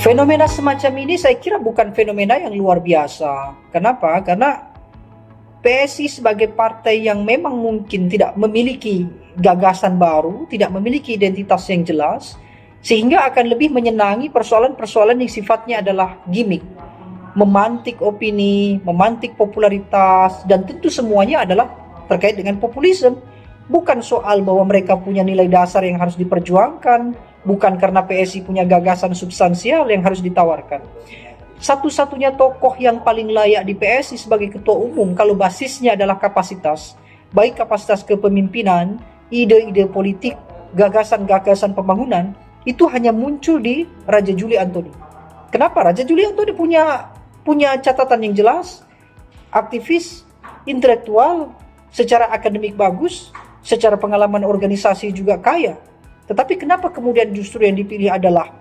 Fenomena semacam ini saya kira bukan fenomena yang luar biasa. Kenapa? Karena PSI sebagai partai yang memang mungkin tidak memiliki gagasan baru, tidak memiliki identitas yang jelas, sehingga akan lebih menyenangi persoalan-persoalan yang sifatnya adalah gimmick, memantik opini, memantik popularitas, dan tentu semuanya adalah terkait dengan populisme. Bukan soal bahwa mereka punya nilai dasar yang harus diperjuangkan, bukan karena PSI punya gagasan substansial yang harus ditawarkan. Satu-satunya tokoh yang paling layak di PSI sebagai ketua umum kalau basisnya adalah kapasitas, baik kapasitas kepemimpinan, ide-ide politik, gagasan-gagasan pembangunan, itu hanya muncul di Raja Juli Antoni. Kenapa? Raja Juli Antoni punya catatan yang jelas, aktivis, intelektual, secara akademik bagus, secara pengalaman organisasi juga kaya. Tetapi kenapa kemudian justru yang dipilih adalah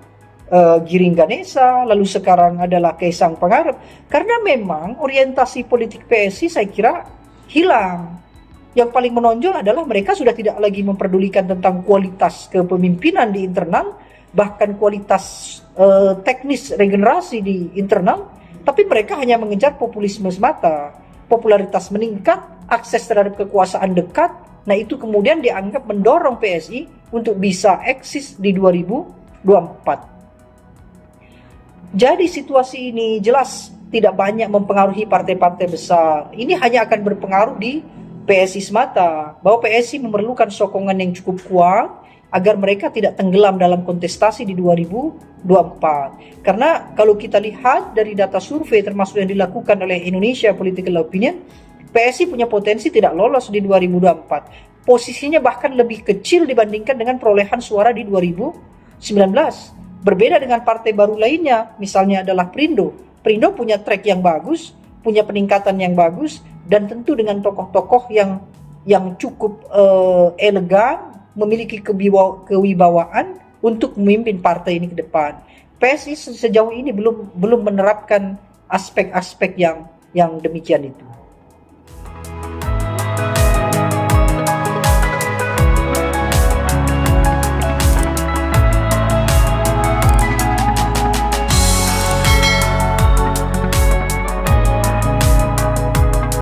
Giring Ganesa, lalu sekarang adalah Kaisang Pangarep? Karena memang orientasi politik PSI saya kira hilang. Yang paling menonjol adalah mereka sudah tidak lagi memperdulikan tentang kualitas kepemimpinan di internal, bahkan kualitas teknis regenerasi di internal, tapi mereka hanya mengejar populisme semata. Popularitas meningkat, akses terhadap kekuasaan dekat. Nah, itu kemudian dianggap mendorong PSI untuk bisa eksis di 2024. Jadi situasi ini jelas tidak banyak mempengaruhi partai-partai besar. Ini hanya akan berpengaruh di PSI semata, bahwa PSI memerlukan sokongan yang cukup kuat agar mereka tidak tenggelam dalam kontestasi di 2024. Karena kalau kita lihat dari data survei termasuk yang dilakukan oleh Indonesia Political Opinion, PSI punya potensi tidak lolos di 2024. Posisinya bahkan lebih kecil dibandingkan dengan perolehan suara di 2019. Berbeda dengan partai baru lainnya, misalnya adalah Perindo. Perindo punya track yang bagus, punya peningkatan yang bagus, dan tentu dengan tokoh-tokoh yang cukup elegan, memiliki kewibawaan untuk memimpin partai ini ke depan. PSI sejauh ini belum menerapkan aspek-aspek yang demikian itu.